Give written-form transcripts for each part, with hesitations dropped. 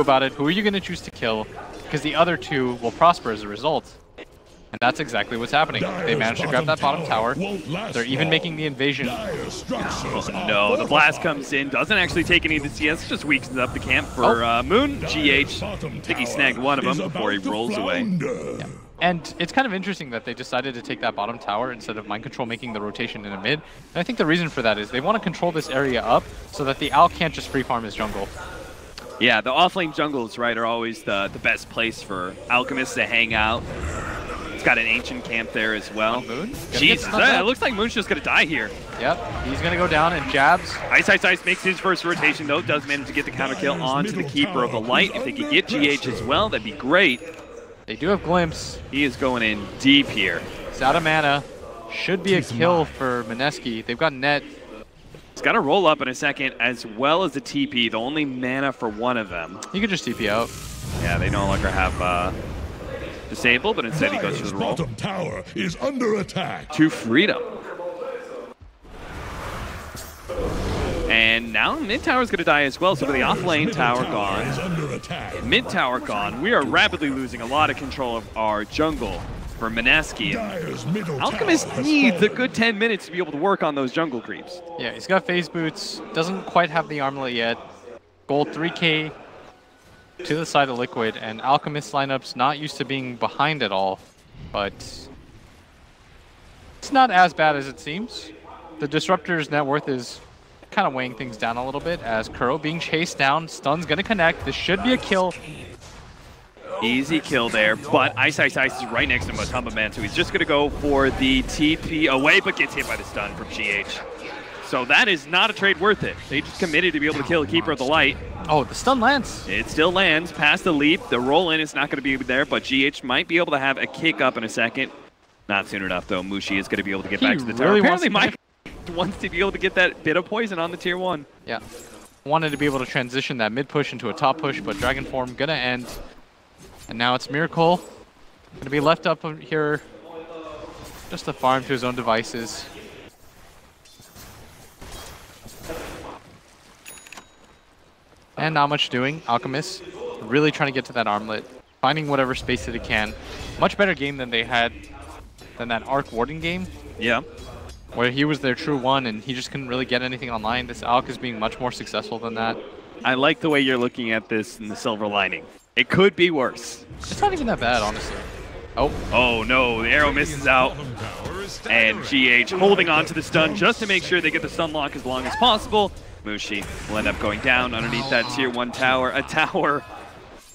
about it. Who are you going to choose to kill? Because the other two will prosper as a result. And that's exactly what's happening. They managed to grab that bottom tower. They're even making the invasion. Oh, no, the blast comes in, doesn't actually take any of the CS, just weakens up the camp for Moon. GH, I think he snagged one of them before he rolls away. Yeah. And it's kind of interesting that they decided to take that bottom tower instead of Mind Control making the rotation in a mid. And I think the reason for that is they want to control this area up so that the Al can't just free farm his jungle. Yeah, the offlane jungles, right, are always the best place for Alchemists to hang out. Got an ancient camp there as well. Moon? Jesus, it looks like Moon's just gonna die here. Yep, he's gonna go down and jabs. Ice makes his first rotation though, does manage to get the counter kill onto the Keeper of the Light. If they could get GH as well, that'd be great. They do have Glimpse. He is going in deep here. He's out of mana. Should be a kill for Mineski. They've got net. He's got to roll up in a second as well as the TP, the only mana for one of them. He could just TP out. Yeah, they no longer have disable, but instead he goes for the roll. Bottom tower is under attack. To freedom. And now mid tower is going to die as well. So with the offlane tower gone, mid tower gone, we are rapidly losing a lot of control of our jungle for Mineski. Alchemist needs a good 10 minutes to be able to work on those jungle creeps. Yeah, he's got phase boots. Doesn't quite have the armlet yet. Gold 3k. To the side of Liquid, and Alchemist lineup's not used to being behind at all, but it's not as bad as it seems. The Disruptor's net worth is kind of weighing things down a little bit as Kuro being chased down. Stun's gonna connect. This should be a kill. Easy kill there, but Ice is right next to Matumba Man, so he's just gonna go for the TP away, but gets hit by the stun from GH. So that is not a trade worth it. They just committed to be able to kill the Keeper of the Light. Oh, the stun lands. It still lands past the leap. The roll in is not going to be there, but GH might be able to have a kick up in a second. Not soon enough, though. Mushi is going to be able to get back to the tower. Apparently, Mike wants to be able to get that bit of poison on the tier 1. Yeah. Wanted to be able to transition that mid push into a top push, but Dragon Form going to end. And now it's Miracle. Going to be left up here just to farm to his own devices. And not much doing. Alchemist really trying to get to that armlet, finding whatever space that it can. Much better game than they had than that Arc Warden game. Yeah. Where he was their true one and he just couldn't really get anything online. This Alc is being much more successful than that. I like the way you're looking at this in the silver lining. It could be worse. It's not even that bad, honestly. Oh. Oh no, the arrow misses out. And GH holding on to the stun just to make sure they get the stun lock as long as possible. Mushi will end up going down underneath that tier 1 tower. A tower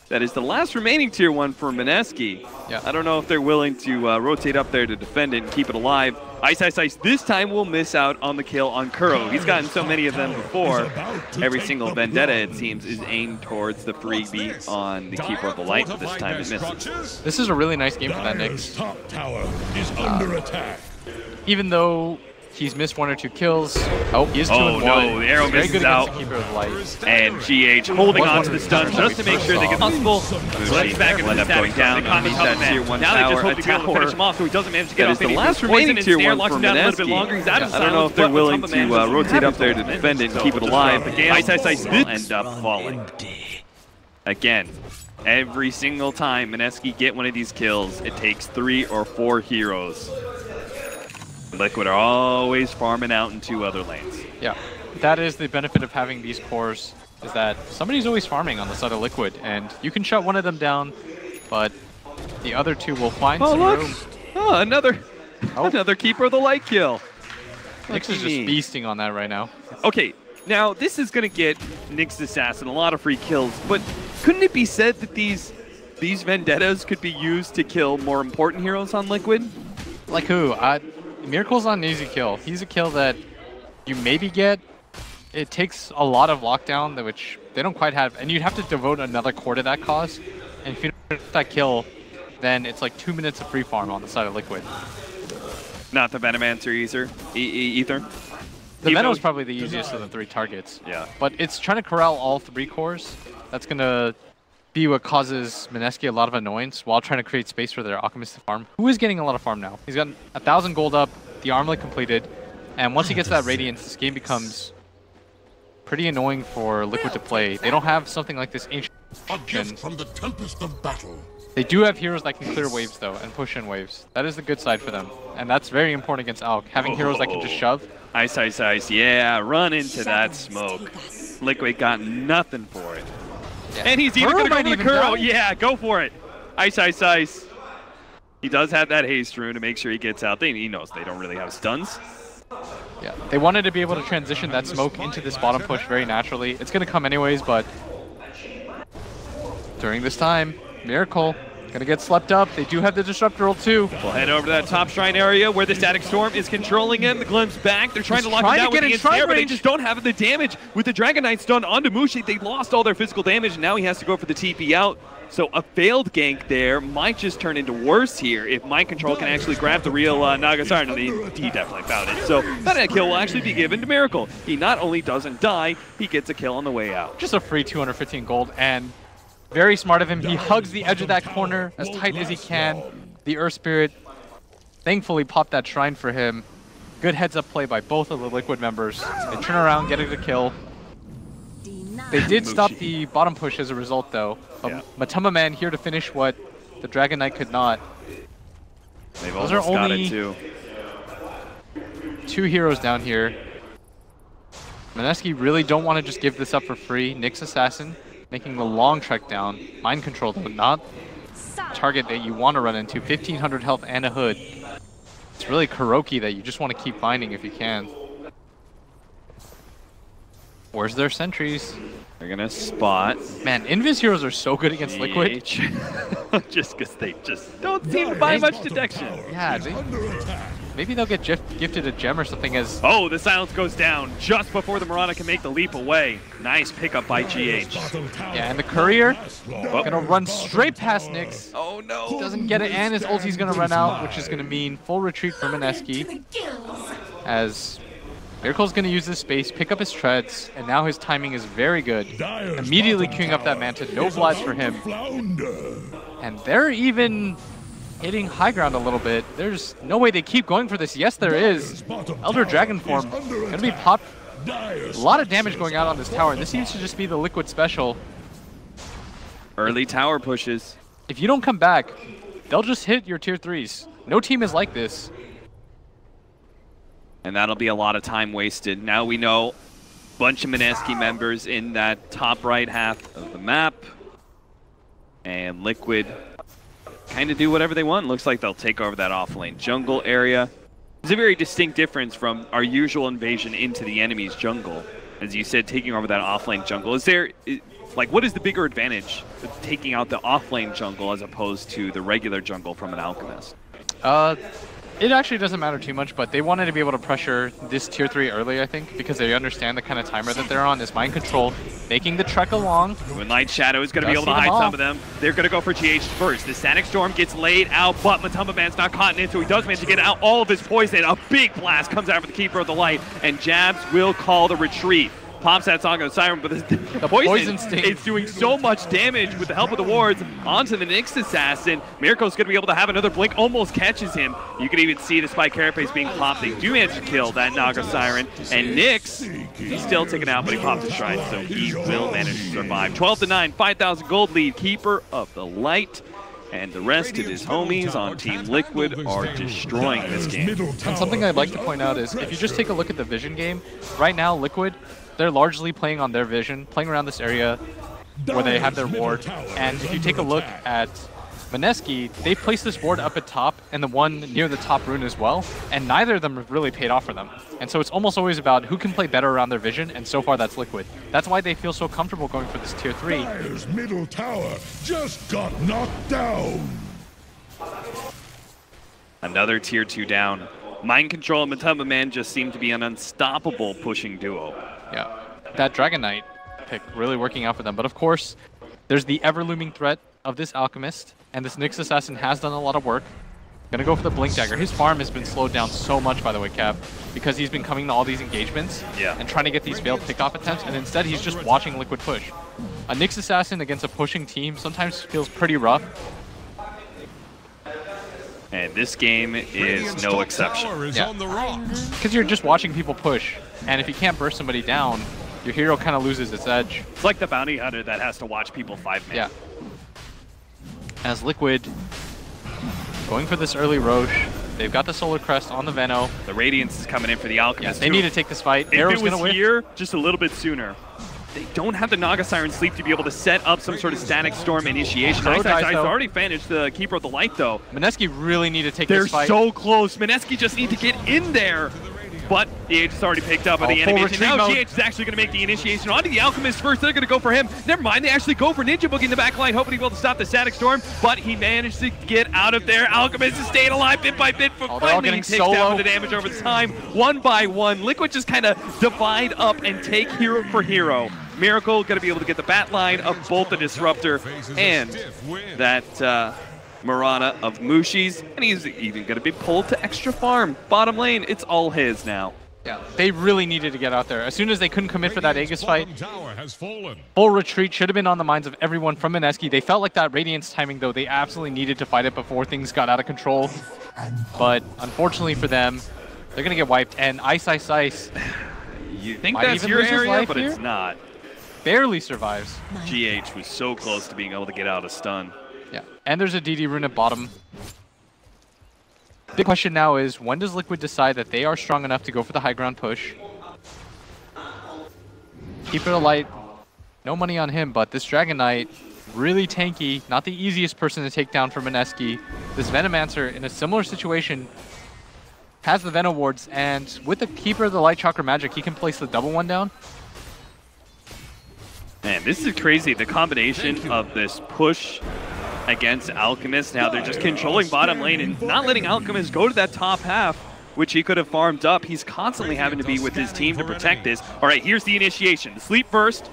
that is the last remaining tier 1 for Mineski. Yeah. I don't know if they're willing to rotate up there to defend it and keep it alive. Ice this time will miss out on the kill on Kuro. He's gotten so many of them before. Every single vendetta, it seems, is aimed towards the freebie on the Keeper of the Light, but this time it misses. This is a really nice game for that Nyx. Top tower is under attack. Even though he's missed 1 or 2 kills. Oh, he is 2 and 1. No, the arrow misses out. Keeper of the Light. And GH holding on to the stun just to make sure they get possible. Mushi will end up going down underneath that tier 1 tower. A tower him off so he doesn't manage to get that is the last remaining tier 1 for Mineski. I don't know if they're willing to rotate up there to defend it and keep it alive. Ice will end up falling. Again, every single time Mineski get one of these kills, it takes 3 or 4 heroes. Liquid are always farming out in 2 other lanes. Yeah, that is the benefit of having these cores, is that somebody's always farming on the side of Liquid, and you can shut one of them down, but the other 2 will find some room. Oh, another Keeper of the Light kill. Nyx is just feasting on that right now. Okay, now this is going to get Nyx Assassin a lot of free kills, but couldn't it be said that these vendettas could be used to kill more important heroes on Liquid? Like who? Miracle's not an easy kill. He's a kill that you maybe get. It takes a lot of lockdown, which they don't quite have, and you'd have to devote another core to that cause. And if you don't get that kill, then it's like 2 minutes of free farm on the side of Liquid. Not the Venomancer either. The Venom is probably the easiest of the 3 targets. Yeah. But it's trying to corral all 3 cores. That's going to be what causes Mineski a lot of annoyance while trying to create space for their Alchemist to farm. Who is getting a lot of farm now? He's got 1,000 gold up, the armlet completed, and once he gets that Radiance, this game becomes pretty annoying for Liquid to play. They don't have something like this ancient A gift from the tempest of battle. They do have heroes that can clear waves, though, and push in waves. That is the good side for them. And that's very important against Alk, having heroes that can just shove. Ice, ice, ice. Yeah, run into that smoke. Liquid got nothing for it. Yeah. And he's even going to go for the Kuro. Die. Yeah, go for it. Ice, ice, ice. He does have that haste rune to make sure he gets out. He knows they don't really have stuns. Yeah, they wanted to be able to transition that smoke into this bottom push very naturally. It's going to come anyways, but during this time, Miracle gonna get slept up. They do have the Disruptor ult too. We'll head over to that top shrine area where the Static Storm is controlling him. The Glimpse back. They're trying to lock him down with the Ensnare, but they just don't have the damage. With the Dragon Knight stun onto Mushi, they lost all their physical damage, and now he has to go for the TP out. So a failed gank there might just turn into worse here if Mind Control can actually grab the real Nagasar. He definitely found it. So that kill will actually be given to Miracle. He not only doesn't die, he gets a kill on the way out. Just a free 215 gold, and very smart of him. He hugs the edge of that corner as tight as he can. The Earth Spirit thankfully popped that shrine for him. Good heads-up play by both of the Liquid members. They turn around, getting the kill. They did stop the bottom push as a result, though. Matamba Man here to finish what the Dragon Knight could not. Those are only two heroes down here. Mineski really don't want to just give this up for free. Nyx Assassin making the long trek down. Mind Control, though, not target that you want to run into. 1500 health and a hood. It's really Kuroki that you just want to keep finding if you can. Where's their sentries? They're going to spot. Man, Invis heroes are so good against Liquid. Just because they just don't seem to buy much detection. Yeah, maybe they'll get gifted a gem or something as... Oh, the silence goes down just before the Mirana can make the leap away. Nice pickup by GH. Yeah, and the Courier gonna run straight past Nyx. Oh no! He doesn't get it, and his ulti's gonna run out, which is gonna mean full retreat for Mineski. As Miracle's gonna use this space, pick up his treads, and now his timing is very good. Immediately queuing up that Manta, no blast for him. And they're even hitting high ground a little bit. There's no way they keep going for this. Yes, there is. Elder Dragon form gonna be popped. A lot of damage going out on this tower, and this seems to just be the Liquid special. Early tower pushes. If you don't come back, they'll just hit your tier 3s. No team is like this. And that'll be a lot of time wasted. Now we know a bunch of Mineski members in that top right half of the map. And Liquid kind of do whatever they want. Looks like they'll take over that off-lane jungle area. There's a very distinct difference from our usual invasion into the enemy's jungle. As you said, taking over that off-lane jungle. Is there, like, what is the bigger advantage of taking out the off-lane jungle as opposed to the regular jungle from an Alchemist? It actually doesn't matter too much, but they wanted to be able to pressure this tier 3 early, I think, because they understand the kind of timer that they're on is Mind Control, making the trek along. Moonlight Shadow is going to be able to hide some of them. They're going to go for GH first. The Static Storm gets laid out, but Matamba Man's not caught in it, so he does manage to get out all of his poison. A big blast comes out for the Keeper of the Light, and Jabs will call the retreat. Pops that song of the Siren, but the poison is doing so much damage with the help of the wards onto the Nyx Assassin. Miracle's going to be able to have another blink, almost catches him. You can even see the Spike Carapace being popped. They do manage to kill that Naga Siren. And Nyx, he's still taken out, but he popped his shrine, so he will manage to survive. 12-9, 5,000 gold lead, Keeper of the Light. And the rest of his homies on Team Liquid are destroying this game. And something I'd like to point out is, if you just take a look at the Vision game, right now Liquid, they're largely playing on their Vision, playing around this area where they have their ward. And if you take a look at Mineski, they placed this ward up at top and the one near the top rune as well, and neither of them have really paid off for them. And so it's almost always about who can play better around their Vision, and so far that's Liquid. That's why they feel so comfortable going for this tier 3. Dire's middle tower just got knocked down. Another tier 2 down. Mind Control and Matamba Man just seem to be an unstoppable pushing duo. Yeah, that Dragon Knight pick really working out for them. But of course, there's the ever-looming threat of this Alchemist, and this Nyx Assassin has done a lot of work. Gonna go for the Blink Dagger. His farm has been slowed down so much, by the way, Cap, because he's been coming to all these engagements and trying to get these failed pickoff attempts, and instead he's just watching Liquid push. A Nyx Assassin against a pushing team sometimes feels pretty rough. And this game is no exception. Yeah, because you're just watching people push, and if you can't burst somebody down, your hero kind of loses its edge. It's like the bounty hunter that has to watch people 5-man. Yeah. As Liquid going for this early Roche, they've got the Solar Crest on the Veno. The Radiance is coming in for the Alchemist. Yeah, they need to take this fight. Arrow's going to win. Here, just a little bit sooner. They don't have the Naga Siren Sleep to be able to set up some sort of Static Storm initiation. Ice already finished the Keeper of the Light, though. Mineski really need to take this fight. They're so close. Mineski just need to get in there. But EH is already picked up on the animation. Now GH is actually going to make the initiation onto the Alchemist first. They're going to go for him. Never mind, they actually go for Ninja Boogie in the back line, hoping he'll be able to stop the Static Storm. But he managed to get out of there. Alchemist is staying alive bit by bit, but finally he takes down the damage over time. One by one, Liquid just kind of divide up and take hero for hero. Miracle going to be able to get the bat line of both the Disruptor and that Marana of Mushi's, and he's even going to be pulled to extra farm. Bottom lane, it's all his now. Yeah, they really needed to get out there. As soon as they couldn't commit for that Aegis fight, full retreat should have been on the minds of everyone from Mineski. They felt like that Radiance timing, though, they absolutely needed to fight it before things got out of control. But unfortunately for them, they're going to get wiped. And Ice. You think that's your area, but it's not. Barely survives. GH was so close to being able to get out of stun. Yeah, and there's a DD rune at bottom. Big question now is, when does Liquid decide that they are strong enough to go for the high ground push? Keeper of the Light, no money on him, but this Dragon Knight, really tanky, not the easiest person to take down for Mineski. This Venomancer, in a similar situation, has the Venom wards, and with the Keeper of the Light Chakra magic, he can place the double one down. Man, this is crazy. The combination of this push against Alchemist. Now they're just controlling bottom lane and not letting Alchemist go to that top half, which he could have farmed up. He's constantly having to be with his team to protect this. All right, here's the initiation. The Sleep Burst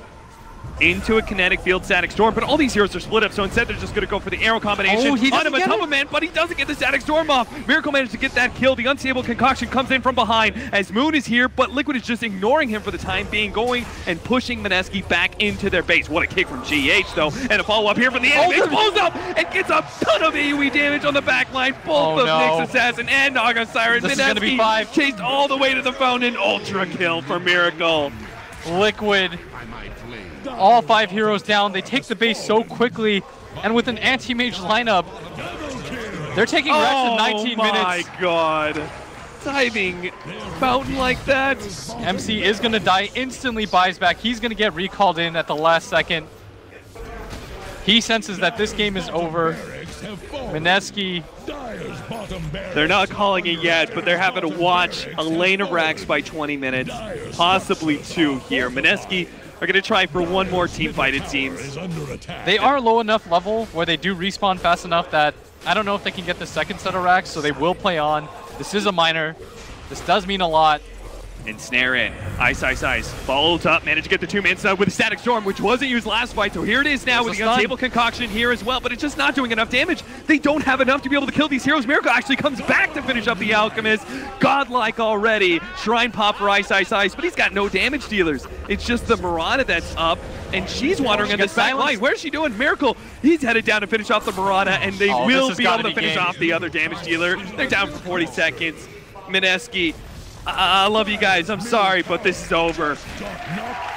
into a kinetic field Static Storm, but all these heroes are split up, so instead they're just going to go for the arrow combination on him a Tumble Man, but he doesn't get the Static Storm off. Miracle managed to get that kill. The Unstable Concoction comes in from behind as Moon is here, but Liquid is just ignoring him for the time being, going and pushing Mineski back into their base. What a kick from GH, though, and a follow-up here from the enemy. Explodes up and gets a ton of AoE damage on the back line. Both of Nyx Assassin and Naga Siren. Mineski chased all the way to the fountain. Ultra kill for Miracle. Liquid, all 5 heroes down. They take the base so quickly, and with an anti-mage lineup, they're taking Rex in 19 minutes. Oh my god. Diving fountain like that. MC is going to die, instantly buys back. He's going to get recalled in at the last second. He senses that this game is over. Mineski. They're not calling it yet, but they're having to watch a lane of racks by 20 minutes, possibly 2 here. Mineski are going to try for one more team fight, it seems. They are low enough level where they do respawn fast enough that I don't know if they can get the second set of racks, so they will play on. This is a minor. This does mean a lot. And snare in. Ice. Followed up. Managed to get the 2-man stun with the Static Storm, which wasn't used last fight. So here it is now with the Unstable Concoction here as well. But it's just not doing enough damage. They don't have enough to be able to kill these heroes. Miracle actually comes back to finish up the Alchemist. Godlike already. Shrine pop for Ice. But he's got no damage dealers. It's just the Marana that's up. And she's wandering in this back line. Where's she doing? Miracle, he's headed down to finish off the Marana. And they will be able to finish off the other damage dealer. They're down for 40 seconds. Mineski, I love you guys. I'm sorry, but this is over.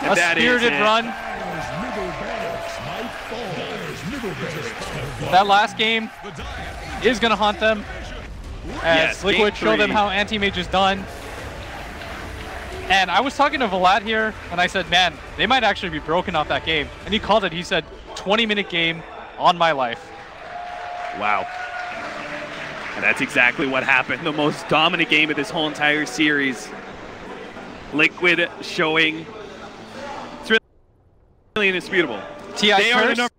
And a spirited run. That last game is going to haunt them. As Liquid show them how anti-mage is done. And I was talking to Vlad here, and I said, man, they might actually be broken off that game. And he called it. He said, 20-minute game on my life. Wow. And that's exactly what happened. The most dominant game of this whole entire series. Liquid showing it's really indisputable. They are the